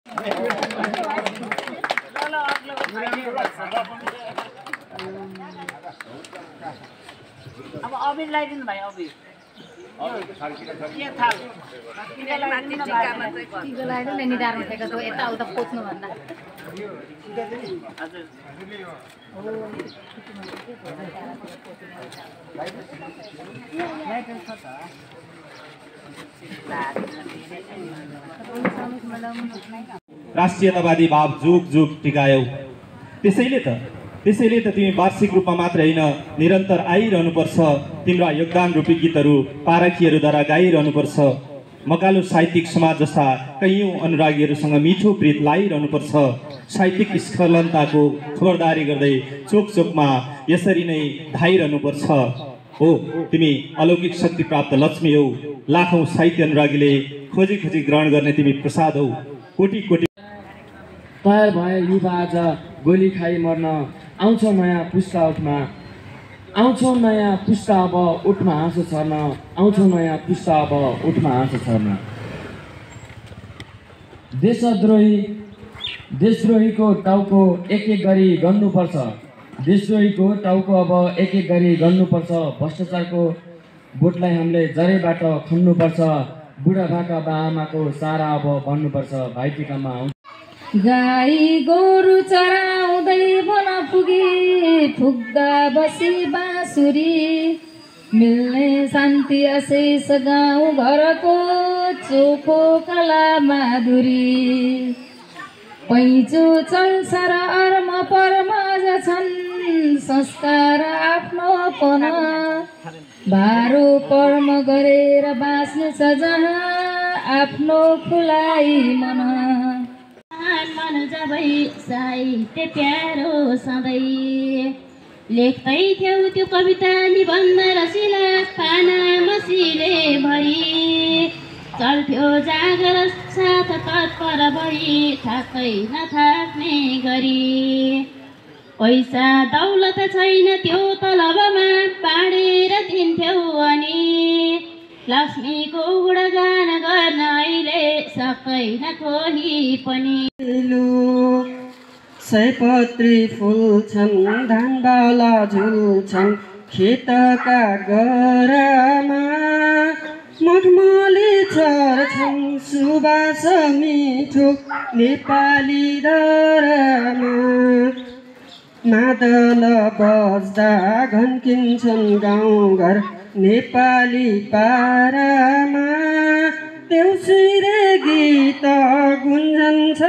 अब अबिर लगाइदिनु भाइ अबिर यताउता पोच्नु भन्दा राष्ट्रियतावादी भाव जुग जुग टिकायौ। त्यसैले त तिमी वार्षिक रूपमा मात्र होइन निरन्तर आइरहनुपर्छ। तिम्रा योगदान रूपी गीतहरू पारखीहरूद्वारा गाइरहनुपर्छ। मकालु साहित्यिक समाज जस्ता कैयौं अनुरागीहरूसँग मिठो प्रीत लाइरहनुपर्छ। साहित्यिक स्खलनताको खबरदारी गर्दै चोक चोकमा यसरी नै धाइरहनुपर्छ। हो, तिमी अलौकिक शक्ति प्राप्त लक्ष्मी हौ। लाखौं साहित्य अनुरागीले खोजी खोजी ग्रहण गर्ने तिमी प्रसाद हौ। कोटी कोटी तयार भए युवा आज गोली खाई मर्न। आउँछ नयाँ पुस्ता उठमा, आउँछ नयाँ पुस्ता अब उठमा हाँसो छर्न। आउँछ नयाँ पुस्ता अब उठमा हाँसो छर्न। देशद्रोहीको टाउको एक एक गरी गन्नुपर्छ। देशद्रोहीको टाउको अब एक एक गरी गन्नुपर्छ। भ्रष्टाचारको बोटलाई हामीले जरैबाट खन्नुपर्छ। बुढाबाका बाआमाको सारा अब भन्नुपर्छ। भाइटिकामा गाई गोरु चराउँदै बन पुगे फुक्दा बसी बाँसुरी। मिल्ने शान्ति अशेष गाउँ घरको चोखो कला माधुरी। पैँचो चल्छ र अर्म पर्म छन् संस्कार आफ्नोपन। बारो पर्म गरेर बाँच्नु छ जहाँ आफ्नो खुलाई मन। मन जबै साहित्य प्यारो सधैँ लेख्दै थियौ त्यो कविता निबन्ध रसिला पाना मसिले भई। चल्थ्यो जागर साथ तत्पर भई थाक्दै नथाक्ने गरी। पैसा दौलत छैन त्यो तलबमा बाँडेर दिन्थ्यौ अनि। लक्ष्मीको गुणगान गर्न अहिले सक्दैन कोही पनि। सयपत्री फुल्छन् धानबाला झुल्छन् खेतका गरामा। मखमली छर्छन् सुबास मिठो नेपाली दरामा। मादल बज्दा घन्किन्छन् गाउँघर नेपाली पारामा। देउसिरे गीत गुन्जन्छ।